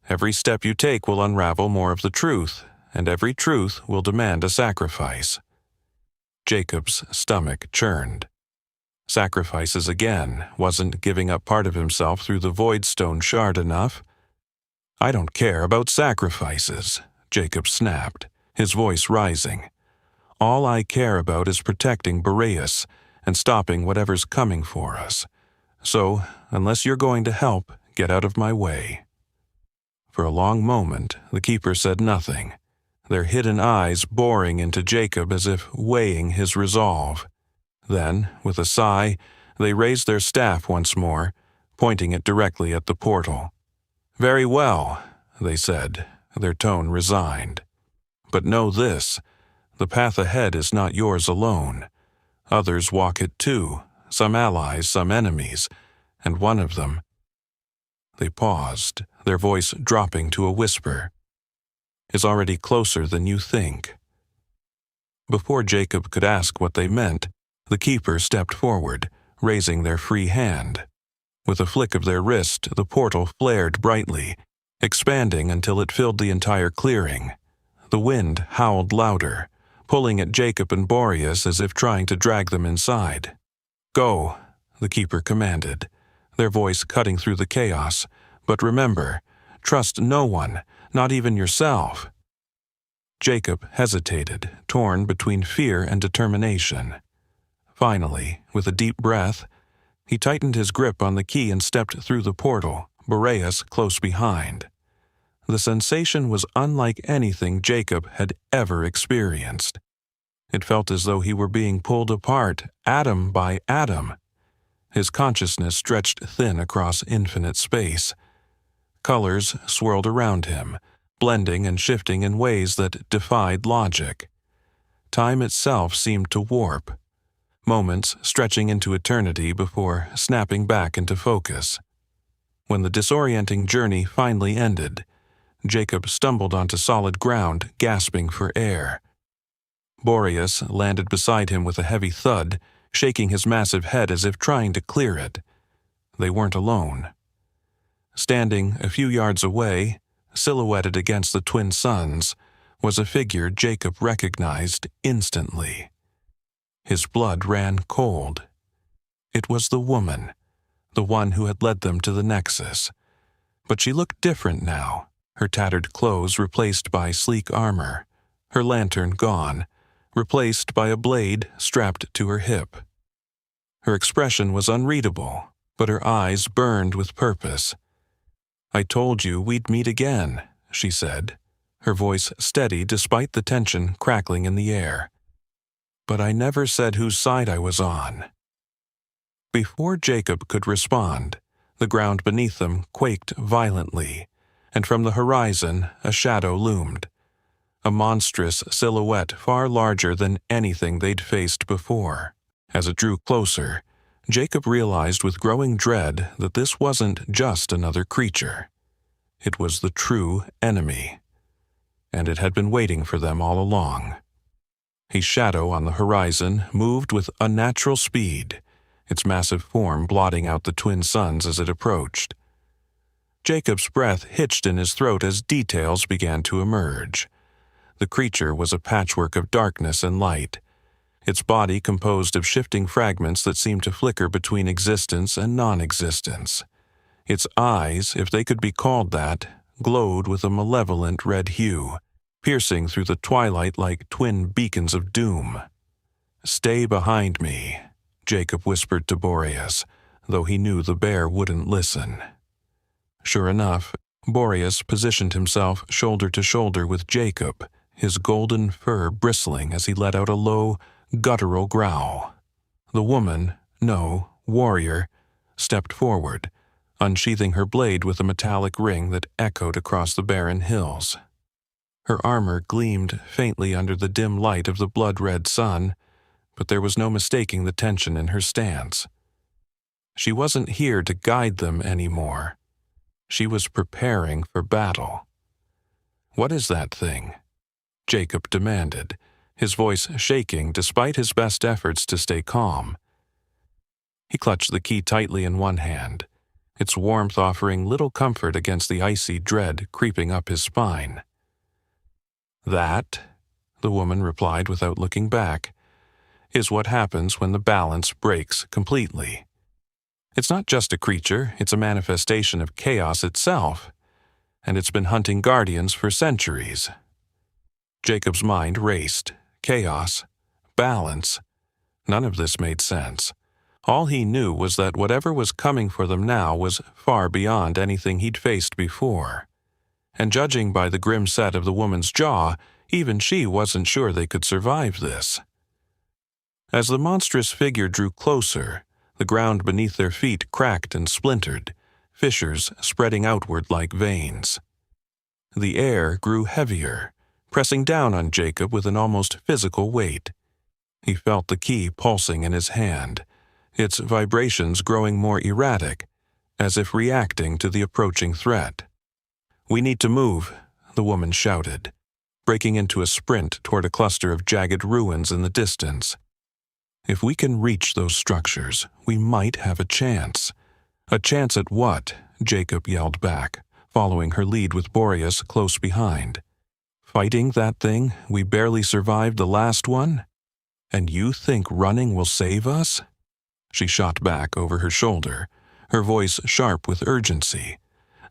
Every step you take will unravel more of the truth, and every truth will demand a sacrifice." Jacob's stomach churned. Sacrifices again. Wasn't giving up part of himself through the void stone shard enough? "I don't care about sacrifices," Jacob snapped, his voice rising. "All I care about is protecting Boreas and stopping whatever's coming for us. So, unless you're going to help, get out of my way." For a long moment, the keeper said nothing, their hidden eyes boring into Jacob as if weighing his resolve. Then, with a sigh, they raised their staff once more, pointing it directly at the portal. "Very well," they said, their tone resigned. "But know this, the path ahead is not yours alone. Others walk it too, some allies, some enemies, and one of them—" They paused, their voice dropping to a whisper. "Is already closer than you think." Before Jacob could ask what they meant, the keeper stepped forward, raising their free hand. With a flick of their wrist, the portal flared brightly, expanding until it filled the entire clearing. The wind howled louder, pulling at Jacob and Boreas as if trying to drag them inside. "Go," the keeper commanded, their voice cutting through the chaos. "But remember, trust no one, not even yourself." Jacob hesitated, torn between fear and determination. Finally, with a deep breath, he tightened his grip on the key and stepped through the portal, Boreas close behind. The sensation was unlike anything Jacob had ever experienced. It felt as though he were being pulled apart, atom by atom. His consciousness stretched thin across infinite space. Colors swirled around him, blending and shifting in ways that defied logic. Time itself seemed to warp, moments stretching into eternity before snapping back into focus. When the disorienting journey finally ended, Jacob stumbled onto solid ground, gasping for air. Boreas landed beside him with a heavy thud, shaking his massive head as if trying to clear it. They weren't alone. Standing a few yards away, silhouetted against the twin suns, was a figure Jacob recognized instantly. His blood ran cold. It was the woman, the one who had led them to the Nexus. But she looked different now, her tattered clothes replaced by sleek armor, her lantern gone, replaced by a blade strapped to her hip. Her expression was unreadable, but her eyes burned with purpose. "I told you we'd meet again," she said, her voice steady despite the tension crackling in the air. "But I never said whose side I was on." Before Jacob could respond, the ground beneath them quaked violently, and from the horizon a shadow loomed, a monstrous silhouette far larger than anything they'd faced before. As it drew closer, Jacob realized with growing dread that this wasn't just another creature. It was the true enemy, and it had been waiting for them all along. A shadow on the horizon moved with unnatural speed, its massive form blotting out the twin suns as it approached. Jacob's breath hitched in his throat as details began to emerge. The creature was a patchwork of darkness and light, its body composed of shifting fragments that seemed to flicker between existence and non-existence. Its eyes, if they could be called that, glowed with a malevolent red hue, piercing through the twilight like twin beacons of doom. "Stay behind me," Jacob whispered to Boreas, though he knew the bear wouldn't listen. Sure enough, Boreas positioned himself shoulder to shoulder with Jacob, his golden fur bristling as he let out a low, guttural growl. The woman, no, warrior, stepped forward, unsheathing her blade with a metallic ring that echoed across the barren hills. Her armor gleamed faintly under the dim light of the blood-red sun, but there was no mistaking the tension in her stance. She wasn't here to guide them anymore. She was preparing for battle. "What is that thing?" Jacob demanded, his voice shaking despite his best efforts to stay calm. He clutched the key tightly in one hand, its warmth offering little comfort against the icy dread creeping up his spine. "That," the woman replied without looking back, "is what happens when the balance breaks completely. It's not just a creature, it's a manifestation of chaos itself, and it's been hunting guardians for centuries." Jacob's mind raced. Chaos, balance. None of this made sense. All he knew was that whatever was coming for them now was far beyond anything he'd faced before. And judging by the grim set of the woman's jaw, even she wasn't sure they could survive this. As the monstrous figure drew closer, the ground beneath their feet cracked and splintered, fissures spreading outward like veins. The air grew heavier, pressing down on Jacob with an almost physical weight. He felt the key pulsing in his hand, its vibrations growing more erratic, as if reacting to the approaching threat. "We need to move," the woman shouted, breaking into a sprint toward a cluster of jagged ruins in the distance. "If we can reach those structures, we might have a chance." "A chance at what?" Jacob yelled back, following her lead with Boreas close behind. "Fighting that thing? We barely survived the last one? And you think running will save us?" She shot back over her shoulder, her voice sharp with urgency.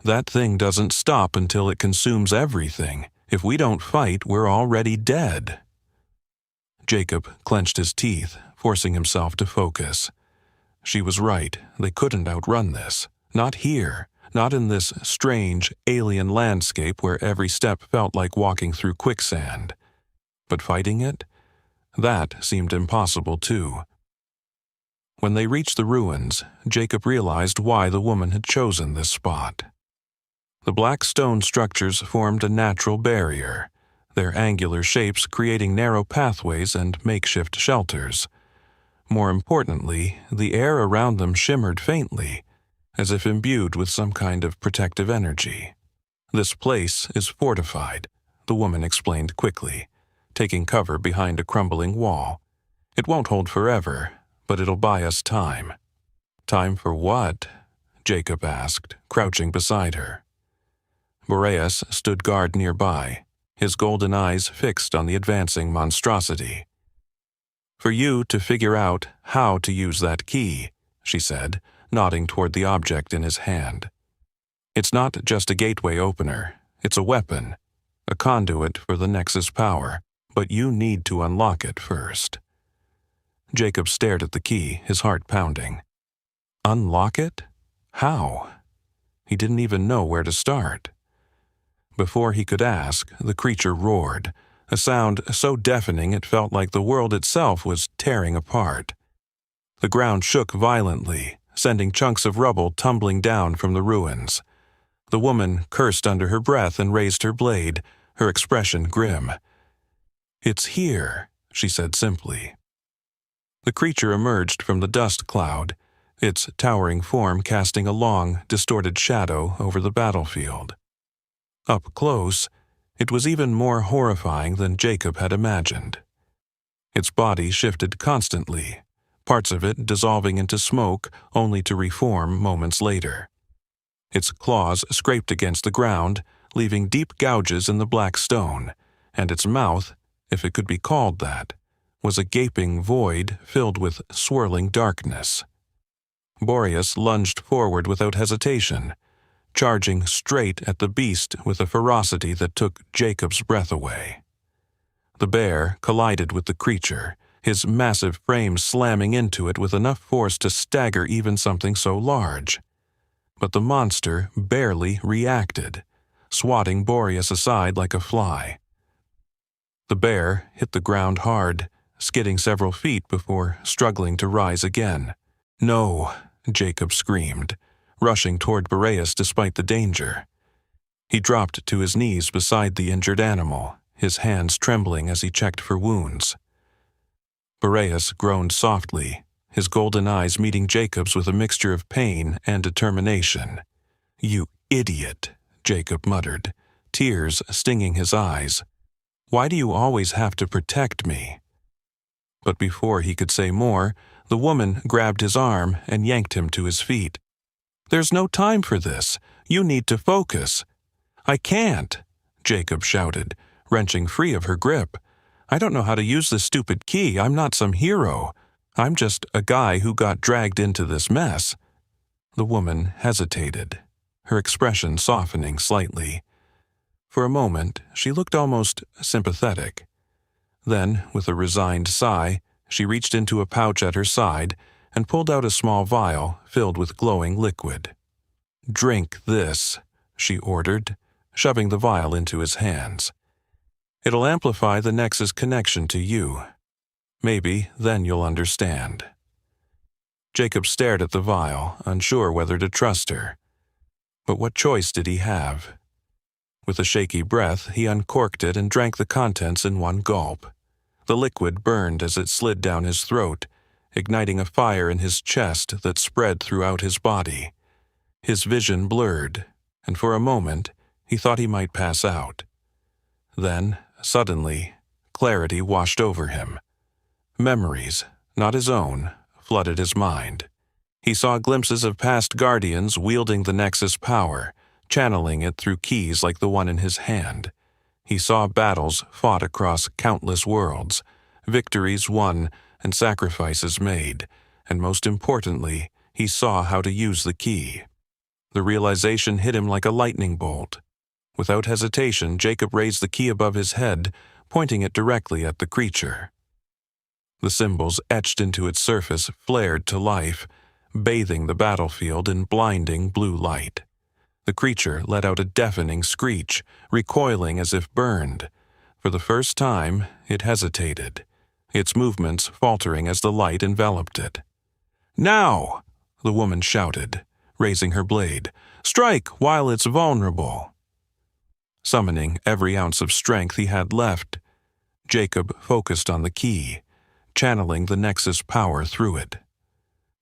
"That thing doesn't stop until it consumes everything. If we don't fight, we're already dead." Jacob clenched his teeth, forcing himself to focus. She was right, they couldn't outrun this. Not here. Not in this strange, alien landscape where every step felt like walking through quicksand. But fighting it? That seemed impossible too. When they reached the ruins, Jacob realized why the woman had chosen this spot. The black stone structures formed a natural barrier, their angular shapes creating narrow pathways and makeshift shelters. More importantly, the air around them shimmered faintly, as if imbued with some kind of protective energy. "This place is fortified," the woman explained quickly, taking cover behind a crumbling wall. "It won't hold forever, but it'll buy us time." "Time for what?" Jacob asked, crouching beside her. Boreas stood guard nearby, his golden eyes fixed on the advancing monstrosity. "For you to figure out how to use that key," she said, nodding toward the object in his hand. "It's not just a gateway opener, it's a weapon, a conduit for the Nexus power, but you need to unlock it first." Jacob stared at the key, his heart pounding. Unlock it? How? He didn't even know where to start. Before he could ask, the creature roared, a sound so deafening it felt like the world itself was tearing apart. The ground shook violently, sending chunks of rubble tumbling down from the ruins. The woman cursed under her breath and raised her blade, her expression grim. "It's here," she said simply. The creature emerged from the dust cloud, its towering form casting a long, distorted shadow over the battlefield. Up close, it was even more horrifying than Jacob had imagined. Its body shifted constantly, parts of it dissolving into smoke only to reform moments later. Its claws scraped against the ground, leaving deep gouges in the black stone, and its mouth, if it could be called that, was a gaping void filled with swirling darkness. Boreas lunged forward without hesitation, charging straight at the beast with a ferocity that took Jacob's breath away. The bear collided with the creature, his massive frame slamming into it with enough force to stagger even something so large. But the monster barely reacted, swatting Boreas aside like a fly. The bear hit the ground hard, skidding several feet before struggling to rise again. "No!" Jacob screamed, rushing toward Boreas despite the danger. He dropped to his knees beside the injured animal, his hands trembling as he checked for wounds. Boreas groaned softly, his golden eyes meeting Jacob's with a mixture of pain and determination. "You idiot," Jacob muttered, tears stinging his eyes. "Why do you always have to protect me?" But before he could say more, the woman grabbed his arm and yanked him to his feet. "There's no time for this. You need to focus." "I can't," Jacob shouted, wrenching free of her grip. "I don't know how to use this stupid key. I'm not some hero. I'm just a guy who got dragged into this mess." The woman hesitated, her expression softening slightly. For a moment, she looked almost sympathetic. Then, with a resigned sigh, she reached into a pouch at her side and pulled out a small vial filled with glowing liquid. "Drink this," she ordered, shoving the vial into his hands. "It'll amplify the Nexus connection to you. Maybe then you'll understand." Jacob stared at the vial, unsure whether to trust her. But what choice did he have? With a shaky breath, he uncorked it and drank the contents in one gulp. The liquid burned as it slid down his throat, igniting a fire in his chest that spread throughout his body. His vision blurred, and for a moment, he thought he might pass out. Then, suddenly, clarity washed over him. Memories, not his own, flooded his mind. He saw glimpses of past guardians wielding the Nexus power, channeling it through keys like the one in his hand. He saw battles fought across countless worlds, victories won and sacrifices made, and most importantly, he saw how to use the key. The realization hit him like a lightning bolt. Without hesitation, Jacob raised the key above his head, pointing it directly at the creature. The symbols etched into its surface flared to life, bathing the battlefield in blinding blue light. The creature let out a deafening screech, recoiling as if burned. For the first time, it hesitated, its movements faltering as the light enveloped it. "Now!" the woman shouted, raising her blade. "Strike while it's vulnerable." Summoning every ounce of strength he had left, Jacob focused on the key, channeling the Nexus power through it.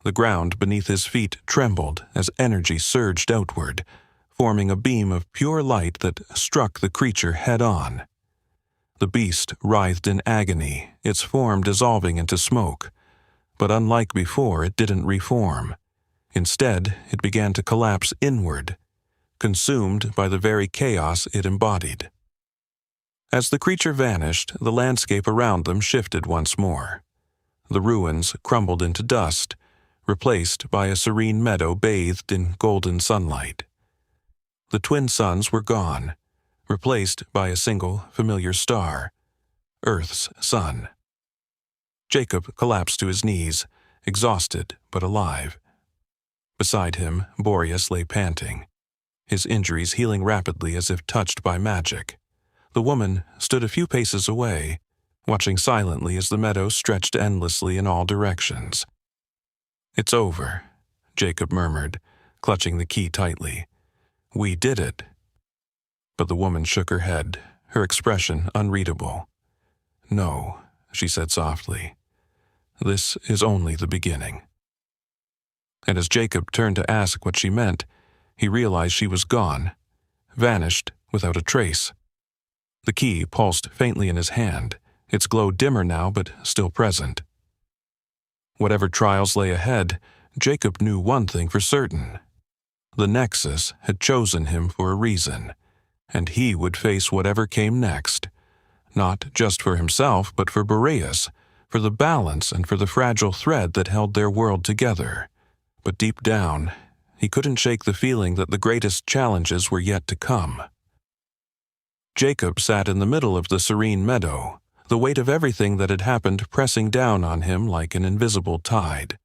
The ground beneath his feet trembled as energy surged outward, forming a beam of pure light that struck the creature head-on. The beast writhed in agony, its form dissolving into smoke. But unlike before, it didn't reform. Instead, it began to collapse inward, consumed by the very chaos it embodied. As the creature vanished, the landscape around them shifted once more. The ruins crumbled into dust, replaced by a serene meadow bathed in golden sunlight. The twin suns were gone, replaced by a single familiar star, Earth's sun. Jacob collapsed to his knees, exhausted but alive. Beside him, Boreas lay panting, his injuries healing rapidly as if touched by magic. The woman stood a few paces away, watching silently as the meadow stretched endlessly in all directions. "It's over," Jacob murmured, clutching the key tightly. "We did it." But the woman shook her head, her expression unreadable. "No," she said softly. "This is only the beginning." And as Jacob turned to ask what she meant, he realized she was gone, vanished without a trace. The key pulsed faintly in his hand, its glow dimmer now but still present. Whatever trials lay ahead, Jacob knew one thing for certain. The Nexus had chosen him for a reason, and he would face whatever came next, not just for himself but for Boreas, for the balance and for the fragile thread that held their world together. But deep down, he couldn't shake the feeling that the greatest challenges were yet to come. Jacob sat in the middle of the serene meadow, the weight of everything that had happened pressing down on him like an invisible tide.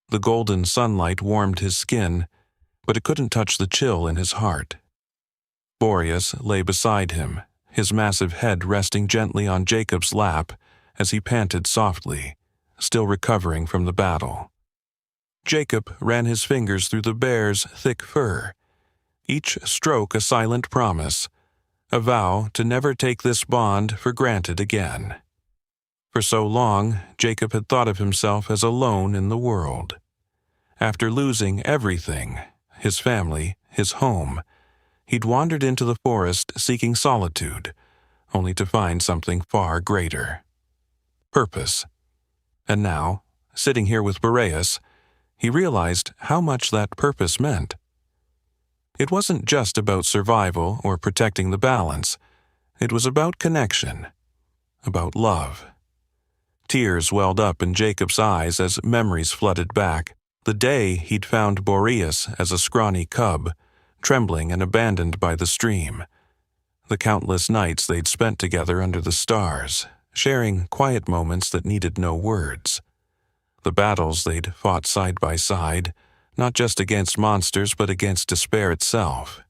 The golden sunlight warmed his skin, but it couldn't touch the chill in his heart. Boreas lay beside him, his massive head resting gently on Jacob's lap as he panted softly, still recovering from the battle. Jacob ran his fingers through the bear's thick fur, each stroke a silent promise, a vow to never take this bond for granted again. For so long, Jacob had thought of himself as alone in the world. After losing everything, his family, his home, he'd wandered into the forest seeking solitude, only to find something far greater. Purpose. And now, sitting here with Boreas, he realized how much that purpose meant. It wasn't just about survival or protecting the balance. It was about connection, about love. Tears welled up in Jacob's eyes as memories flooded back. The day he'd found Boreas as a scrawny cub, trembling and abandoned by the stream. The countless nights they'd spent together under the stars, sharing quiet moments that needed no words. The battles they'd fought side by side, not just against monsters but against despair itself.